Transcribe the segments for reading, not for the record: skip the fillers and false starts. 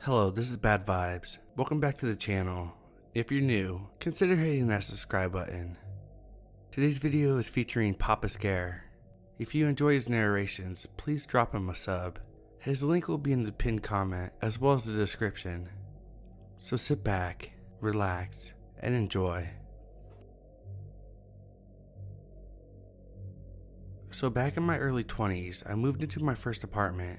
Hello, this is Bad Vibes. Welcome back to the channel. If you're new, consider hitting that subscribe button. Today's video is featuring Papa Scare. If you enjoy his narrations, please drop him a sub. His link will be in the pinned comment as well as the description. So sit back, relax, and enjoy. So back in my early 20s, I moved into my first apartment.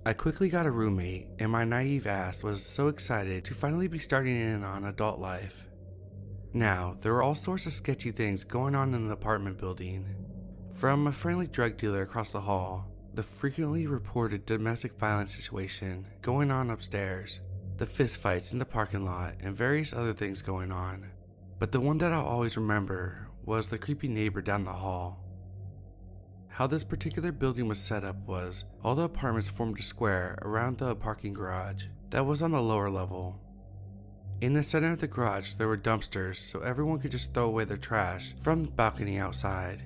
I quickly got a roommate, and my naive ass was so excited to finally be starting in on adult life. Now, there were all sorts of sketchy things going on in the apartment building. From a friendly drug dealer across the hall, the frequently reported domestic violence situation going on upstairs, the fistfights in the parking lot, and various other things going on. But the one that I'll always remember was the creepy neighbor down the hall. How this particular building was set up was, all the apartments formed a square around the parking garage that was on the lower level. In the center of the garage there were dumpsters so everyone could just throw away their trash from the balcony outside.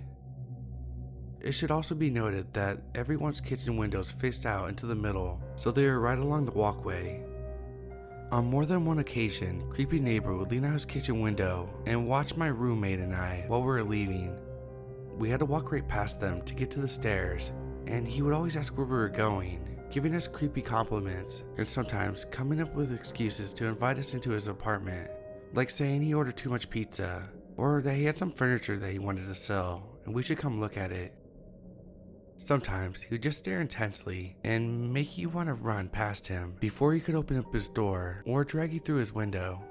It should also be noted that everyone's kitchen windows faced out into the middle, so they were right along the walkway. On more than one occasion, creepy neighbor would lean out his kitchen window and watch my roommate and I while we were leaving. We had to walk right past them to get to the stairs, and he would always ask where we were going, giving us creepy compliments, and sometimes coming up with excuses to invite us into his apartment, like saying he ordered too much pizza, or that he had some furniture that he wanted to sell, and we should come look at it. Sometimes he would just stare intensely and make you want to run past him before he could open up his door or drag you through his window.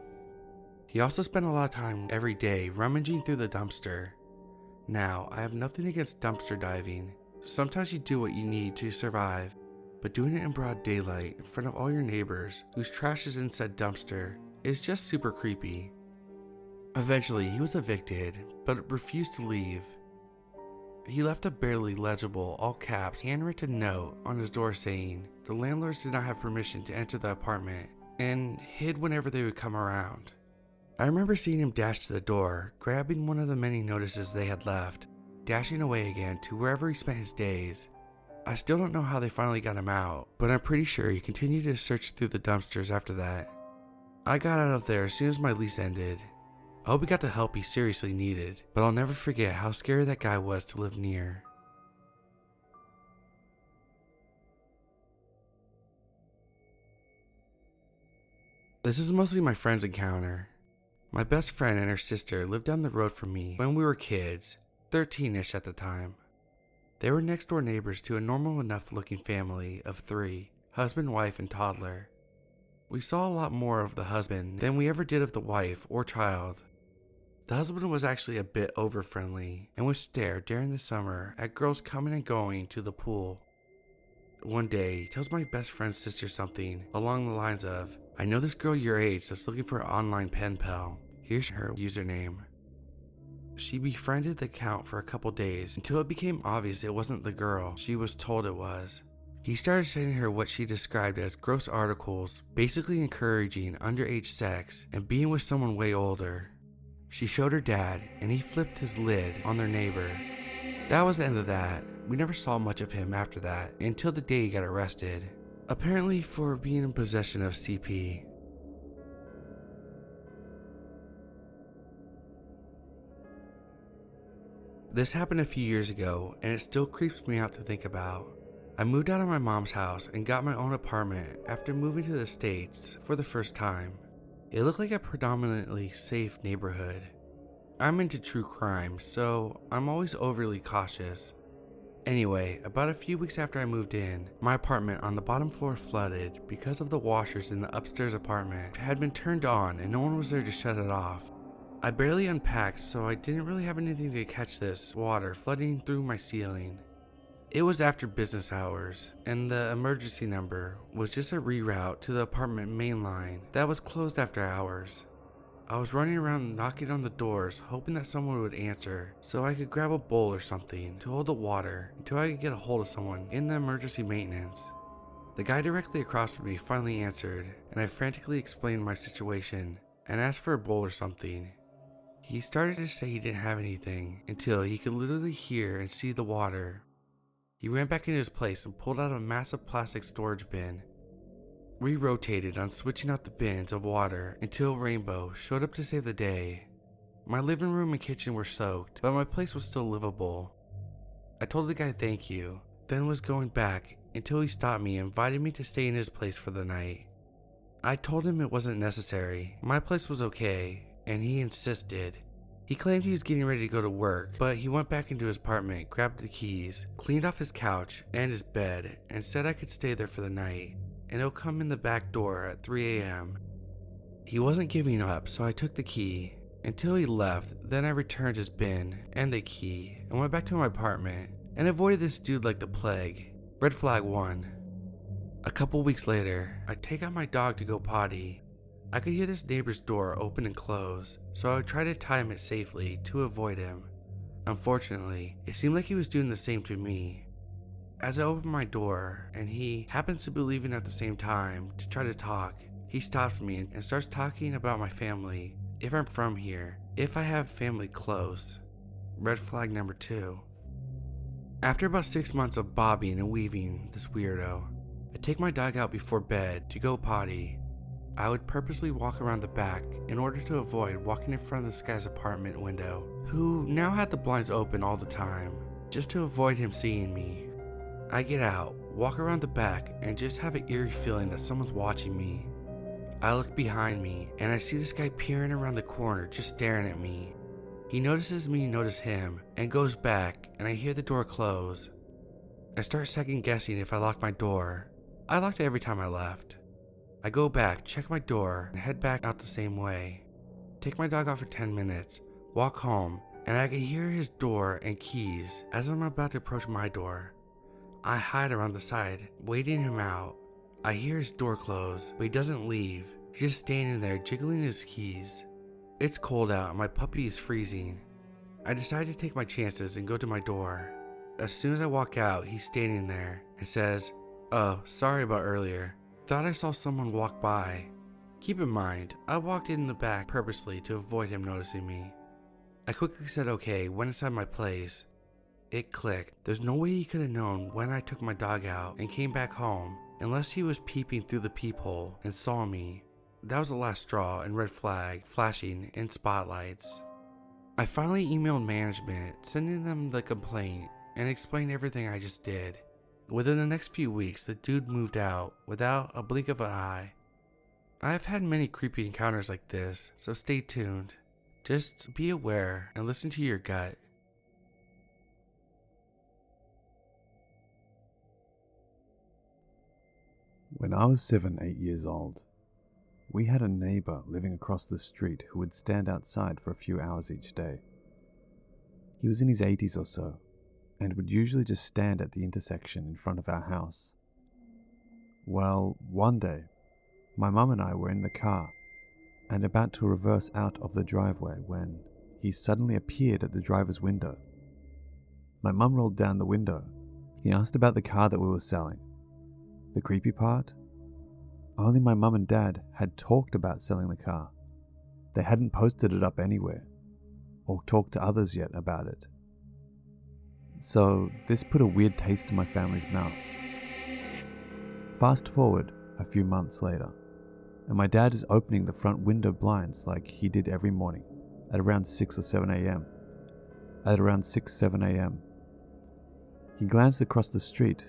He also spent a lot of time every day rummaging through the dumpster. Now, I have nothing against dumpster diving. Sometimes you do what you need to survive, but doing it in broad daylight in front of all your neighbors whose trash is in said dumpster is just super creepy. Eventually, he was evicted, but refused to leave. He left a barely legible, all caps, handwritten note on his door saying the landlords did not have permission to enter the apartment and hid whenever they would come around. I remember seeing him dash to the door, grabbing one of the many notices they had left, dashing away again to wherever he spent his days. I still don't know how they finally got him out, but I'm pretty sure he continued to search through the dumpsters after that. I got out of there as soon as my lease ended. I hope he got the help he seriously needed, but I'll never forget how scary that guy was to live near. This is mostly my friend's encounter. My best friend and her sister lived down the road from me when we were kids, 13-ish at the time. They were next door neighbors to a normal enough looking family of 3, husband, wife, and toddler. We saw a lot more of the husband than we ever did of the wife or child. The husband was actually a bit over friendly and would stare during the summer at girls coming and going to the pool. One day, he tells my best friend's sister something along the lines of, "I know this girl your age that's looking for an online pen pal. Here's her username." She befriended the account for a couple days until it became obvious it wasn't the girl she was told it was. He started sending her what she described as gross articles, basically encouraging underage sex and being with someone way older. She showed her dad, and he flipped his lid on their neighbor. That was the end of that. We never saw much of him after that until the day he got arrested, apparently for being in possession of CP. This happened a few years ago, and it still creeps me out to think about. I moved out of my mom's house and got my own apartment after moving to the States for the first time. It looked like a predominantly safe neighborhood. I'm into true crime, so I'm always overly cautious. Anyway, about a few weeks after I moved in, my apartment on the bottom floor flooded because of the washers in the upstairs apartment had been turned on and no one was there to shut it off. I barely unpacked, so I didn't really have anything to catch this water flooding through my ceiling. It was after business hours, and the emergency number was just a reroute to the apartment main line that was closed after hours. I was running around knocking on the doors, hoping that someone would answer so I could grab a bowl or something to hold the water until I could get a hold of someone in the emergency maintenance. The guy directly across from me finally answered, and I frantically explained my situation and asked for a bowl or something. He started to say he didn't have anything until he could literally hear and see the water. He ran back into his place and pulled out a massive plastic storage bin. We rotated on switching out the bins of water until Rainbow showed up to save the day. My living room and kitchen were soaked, but my place was still livable. I told the guy thank you, then was going back until he stopped me and invited me to stay in his place for the night. I told him it wasn't necessary, my place was okay, and he insisted. He claimed he was getting ready to go to work, but he went back into his apartment, grabbed the keys, cleaned off his couch and his bed, and said I could stay there for the night, and he'll come in the back door at 3 a.m. He wasn't giving up, so I took the key. Until he left, then I returned his bin and the key and went back to my apartment and avoided this dude like the plague. Red flag 1. A couple weeks later, I take out my dog to go potty. I could hear this neighbor's door open and close, so I would try to time it safely to avoid him. Unfortunately, it seemed like he was doing the same to me. As I open my door, and he happens to be leaving at the same time to try to talk, he stops me and starts talking about my family, if I'm from here, if I have family close. Red flag number 2. After about 6 months of bobbing and weaving this weirdo, I take my dog out before bed to go potty. I would purposely walk around the back in order to avoid walking in front of this guy's apartment window, who now had the blinds open all the time, just to avoid him seeing me. I get out, walk around the back, and just have an eerie feeling that someone's watching me. I look behind me, and I see this guy peering around the corner, just staring at me. He notices me notice him, and goes back, and I hear the door close. I start second guessing if I locked my door. I locked it every time I left. I go back, check my door, and head back out the same way. Take my dog out for 10 minutes, walk home, and I can hear his door and keys as I'm about to approach my door. I hide around the side, waiting him out. I hear his door close, but he doesn't leave. He's just standing there jiggling his keys. It's cold out and my puppy is freezing. I decide to take my chances and go to my door. As soon as I walk out, he's standing there and says, "Oh, sorry about earlier. Thought I saw someone walk by." Keep in mind, I walked in the back purposely to avoid him noticing me. I quickly said okay, went inside my place. It clicked. There's no way he could have known when I took my dog out and came back home, unless he was peeping through the peephole and saw me. That was the last straw and red flag flashing in spotlights. I finally emailed management, sending them the complaint and explained everything I just did. Within the next few weeks, the dude moved out without a blink of an eye. I've had many creepy encounters like this, so stay tuned. Just be aware and listen to your gut. When I was 8 years old, we had a neighbor living across the street who would stand outside for a few hours each day. He was in his 80s or so, and would usually just stand at the intersection in front of our house. Well, one day, my mum and I were in the car and about to reverse out of the driveway when he suddenly appeared at the driver's window. My mum rolled down the window. He asked about the car that we were selling. The creepy part? Only my mum and dad had talked about selling the car. They hadn't posted it up anywhere, or talked to others yet about it. So this put a weird taste in my family's mouth. Fast forward a few months later, and my dad is opening the front window blinds like he did every morning at around 6 or 7 a.m. At around 6, 7 a.m., he glanced across the street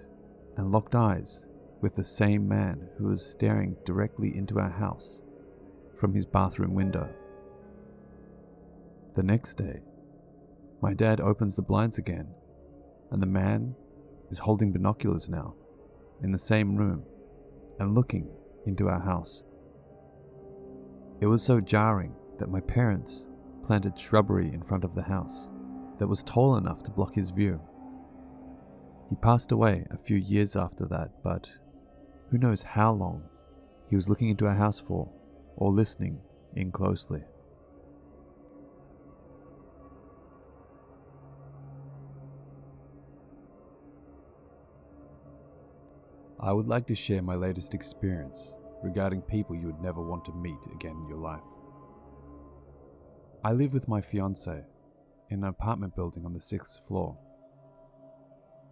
and locked eyes with the same man who was staring directly into our house from his bathroom window. The next day, my dad opens the blinds again, and the man is holding binoculars now in the same room and looking into our house. It was so jarring that my parents planted shrubbery in front of the house that was tall enough to block his view. He passed away a few years after that, but who knows how long he was looking into our house for, or listening in closely. I would like to share my latest experience regarding people you would never want to meet again in your life. I live with my fiancée in an apartment building on the 6th floor.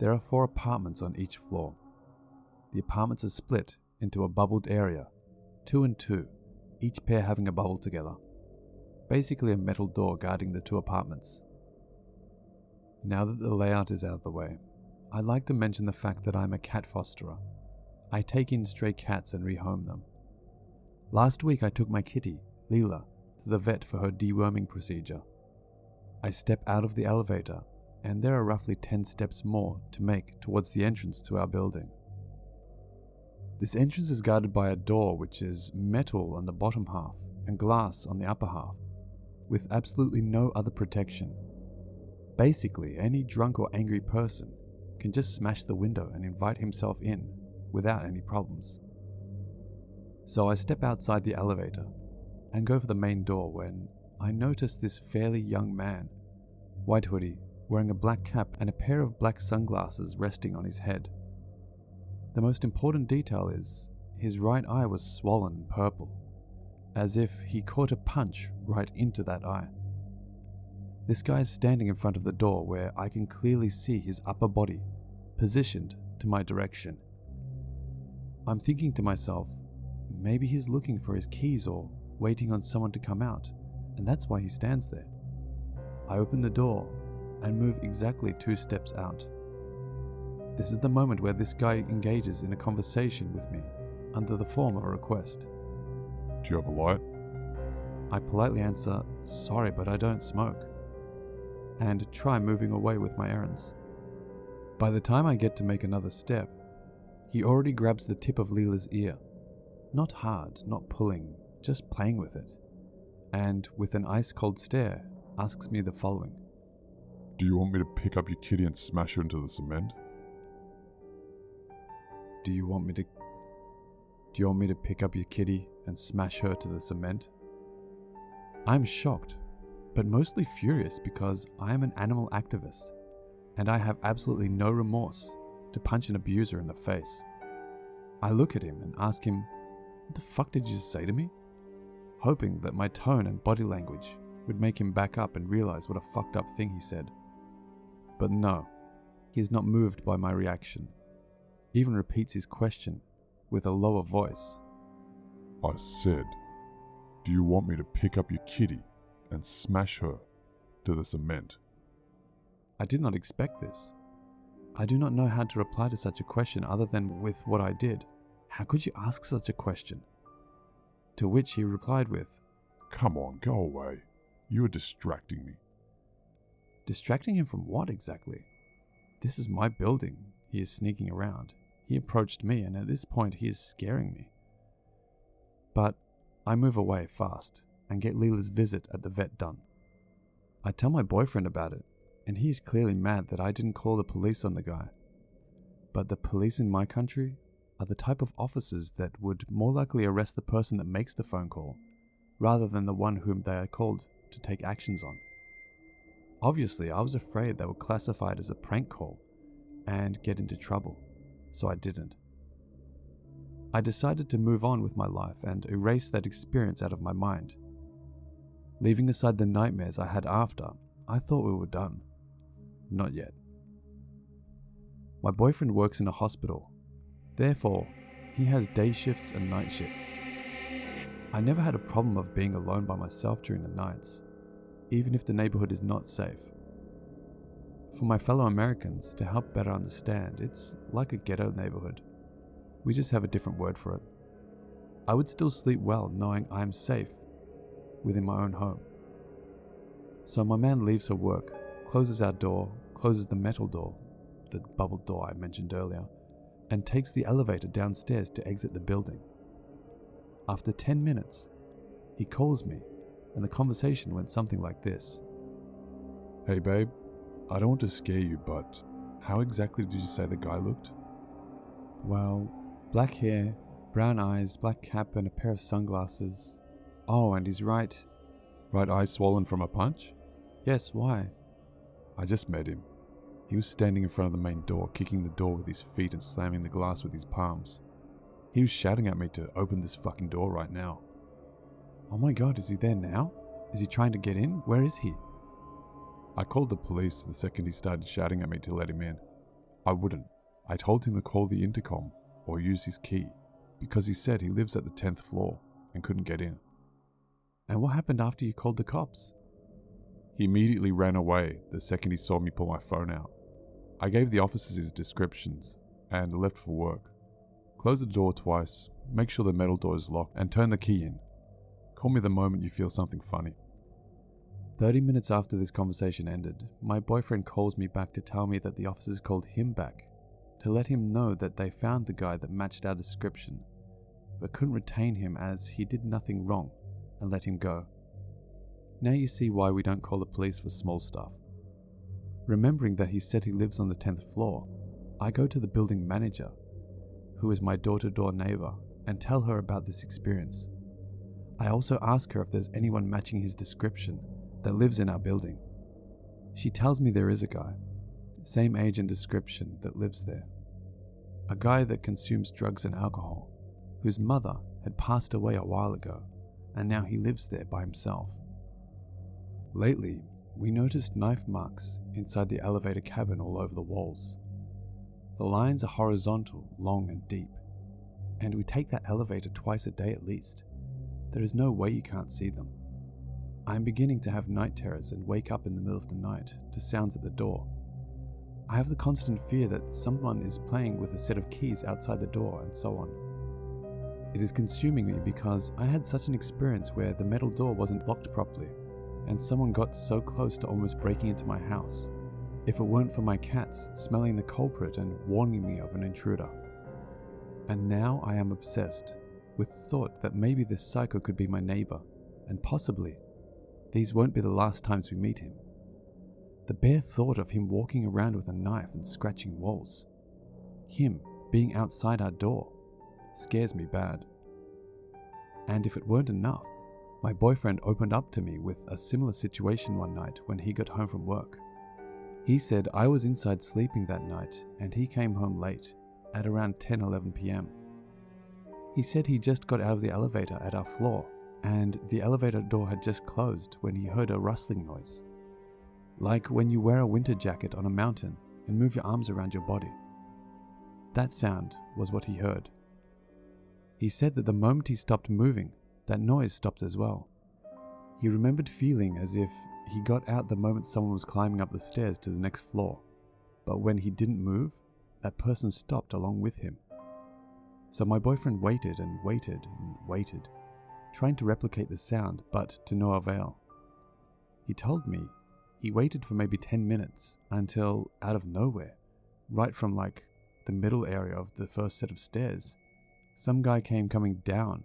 There are 4 apartments on each floor. The apartments are split into a bubbled area, 2 and 2, each pair having a bubble together. Basically a metal door guarding the 2 apartments. Now that the layout is out of the way, I'd like to mention the fact that I'm a cat fosterer. I take in stray cats and rehome them. Last week I took my kitty, Leela, to the vet for her deworming procedure. I step out of the elevator, and there are roughly 10 steps more to make towards the entrance to our building. This entrance is guarded by a door which is metal on the bottom half and glass on the upper half, with absolutely no other protection. Basically, any drunk or angry person can just smash the window and invite himself in without any problems. So I step outside the elevator and go for the main door when I notice this fairly young man, white hoodie, wearing a black cap and a pair of black sunglasses resting on his head. The most important detail is his right eye was swollen and purple, as if he caught a punch right into that eye. This guy is standing in front of the door where I can clearly see his upper body positioned to my direction. I'm thinking to myself, maybe he's looking for his keys or waiting on someone to come out, and that's why he stands there. I open the door and move exactly 2 steps out. This is the moment where this guy engages in a conversation with me under the form of a request. Do you have a light? I politely answer, sorry, but I don't smoke, and try moving away with my errands. By the time I get to make another step, he already grabs the tip of Leela's ear. Not hard, not pulling, just playing with it, and with an ice-cold stare, asks me the following. Do you want me to pick up your kitty and smash her into the cement? Do you want me to pick up your kitty and smash her to the cement? I'm shocked, but mostly furious because I am an animal activist, and I have absolutely no remorse to punch an abuser in the face. I look at him and ask him, what the fuck did you just say to me? Hoping that my tone and body language would make him back up and realize what a fucked up thing he said. But no, he is not moved by my reaction. Even repeats his question with a lower voice. I said, do you want me to pick up your kitty and smash her to the cement? I did not expect this. I do not know how to reply to such a question other than with what I did. How could you ask such a question? To which he replied with, Come on, go away. You are distracting me. Distracting him from what exactly? This is my building. He is sneaking around. He approached me, and at this point he is scaring me. But I move away fast and get Leela's visit at the vet done. I tell my boyfriend about it, and he is clearly mad that I didn't call the police on the guy. But the police in my country are the type of officers that would more likely arrest the person that makes the phone call, rather than the one whom they are called to take actions on. Obviously, I was afraid they would classify it as a prank call and get into trouble, so I didn't. I decided to move on with my life and erase that experience out of my mind. Leaving aside the nightmares I had after, I thought we were done. Not yet. My boyfriend works in a hospital. Therefore, he has day shifts and night shifts. I never had a problem of being alone by myself during the nights, even if the neighborhood is not safe. For my fellow Americans to help better understand, it's like a ghetto neighborhood. We just have a different word for it. I would still sleep well knowing I'm safe within my own home. So my man leaves for work, closes our door, closes the metal door, the bubble door I mentioned earlier, and takes the elevator downstairs to exit the building. After 10 minutes, he calls me, and the conversation went something like this. Hey babe, I don't want to scare you, but how exactly did you say the guy looked? Well, black hair, brown eyes, black cap, and a pair of sunglasses. Oh, and he's right eye swollen from a punch? Yes, why? I just met him. He was standing in front of the main door, kicking the door with his feet and slamming the glass with his palms. He was shouting at me to open this fucking door right now. Oh my god, is he there now? Is he trying to get in? Where is he? I called the police the second he started shouting at me to let him in. I wouldn't. I told him to call the intercom or use his key because he said he lives at the 10th floor and couldn't get in. And what happened after you called the cops? He immediately ran away the second he saw me pull my phone out. I gave the officers his descriptions and left for work. Close the door twice, make sure the metal door is locked, and turn the key in. Call me the moment you feel something funny. 30 minutes after this conversation ended, my boyfriend calls me back to tell me that the officers called him back to let him know that they found the guy that matched our description, but couldn't retain him as he did nothing wrong and let him go. Now you see why we don't call the police for small stuff. Remembering that he said he lives on the 10th floor, I go to the building manager, who is my door-to-door neighbor, and tell her about this experience. I also ask her if there's anyone matching his description that lives in our building. She tells me there is a guy, same age and description, that lives there. A guy that consumes drugs and alcohol, whose mother had passed away a while ago, and now he lives there by himself. Lately, we noticed knife marks inside the elevator cabin all over the walls. The lines are horizontal, long and deep, and we take that elevator twice a day at least. There is no way you can't see them. I am beginning to have night terrors and wake up in the middle of the night to sounds at the door. I have the constant fear that someone is playing with a set of keys outside the door and so on. It is consuming me because I had such an experience where the metal door wasn't locked properly, and someone got so close to almost breaking into my house, if it weren't for my cats smelling the culprit and warning me of an intruder. And now I am obsessed with the thought that maybe this psycho could be my neighbor, and possibly these won't be the last times we meet him. The bare thought of him walking around with a knife and scratching walls, him being outside our door, scares me bad. And if it weren't enough, my boyfriend opened up to me with a similar situation one night when he got home from work. He said I was inside sleeping that night and he came home late, at around 10-11 p.m. He said he just got out of the elevator at our floor and the elevator door had just closed when he heard a rustling noise. Like when you wear a winter jacket on a mountain and move your arms around your body. That sound was what he heard. He said that the moment he stopped moving, that noise stopped as well. He remembered feeling as if he got out the moment someone was climbing up the stairs to the next floor, but when he didn't move, that person stopped along with him. So my boyfriend waited and waited and waited, trying to replicate the sound, but to no avail. He told me he waited for maybe 10 minutes until, out of nowhere, right from like the middle area of the first set of stairs, some guy came coming down,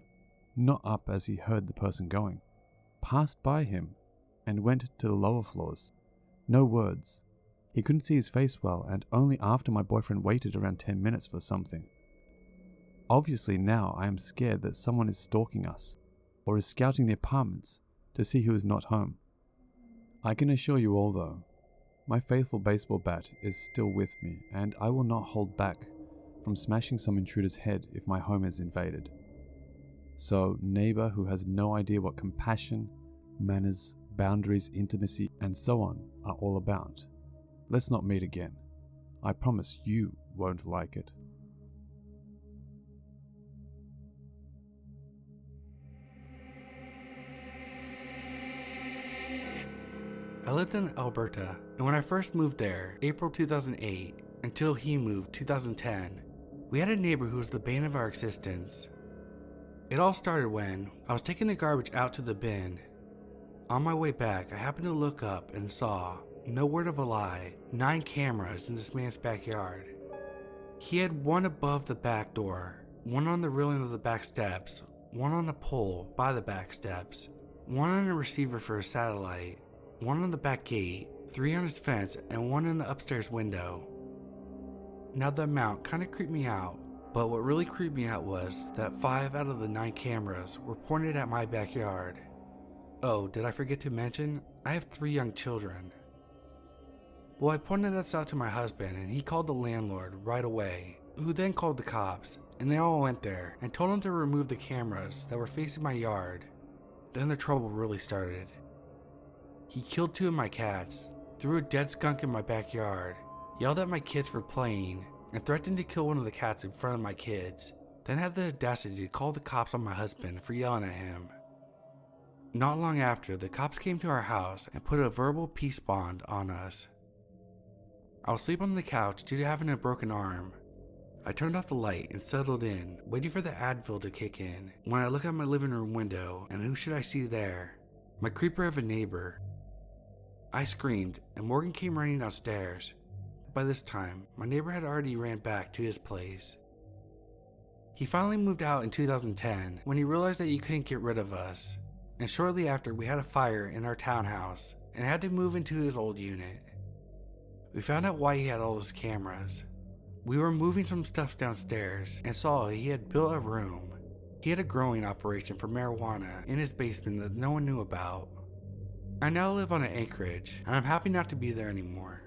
not up as he heard the person going, passed by him and went to the lower floors. No words. He couldn't see his face well, and only after my boyfriend waited around 10 minutes for something. Obviously now I am scared that someone is stalking us, or is scouting the apartments to see who is not home. I can assure you all though, my faithful baseball bat is still with me, and I will not hold back from smashing some intruder's head if my home is invaded. So, neighbor who has no idea what compassion, manners, boundaries, intimacy, and so on are all about, let's not meet again. I promise you won't like it. I lived in Alberta, and when I first moved there, April 2008, until he moved 2010, we had a neighbor who was the bane of our existence. It all started when I was taking the garbage out to the bin. On my way back, I happened to look up and saw, no word of a lie, 9 cameras in this man's backyard. He had one above the back door, one on the railing of the back steps, one on a pole by the back steps, one on a receiver for a satellite, one on the back gate, 3 on his fence, and one in the upstairs window. Now the amount kind of creeped me out, but what really creeped me out was that 5 out of the 9 cameras were pointed at my backyard. Oh, did I forget to mention, I have 3 young children. Well, I pointed this out to my husband and he called the landlord right away, who then called the cops, and they all went there and told him to remove the cameras that were facing my yard. Then the trouble really started. He killed 2 of my cats, threw a dead skunk in my backyard, yelled at my kids for playing, and threatened to kill one of the cats in front of my kids, then had the audacity to call the cops on my husband for yelling at him. Not long after, the cops came to our house and put a verbal peace bond on us. I was asleep on the couch due to having a broken arm. I turned off the light and settled in, waiting for the Advil to kick in, when I look out my living room window, and who should I see there? My creeper of a neighbor. I screamed, and Morgan came running downstairs. By this time, my neighbor had already ran back to his place. He finally moved out in 2010 when he realized that he couldn't get rid of us, and shortly after we had a fire in our townhouse and had to move into his old unit. We found out why he had all his cameras. We were moving some stuff downstairs and saw he had built a room. He had a growing operation for marijuana in his basement that no one knew about. I now live on an acreage, and I'm happy not to be there anymore.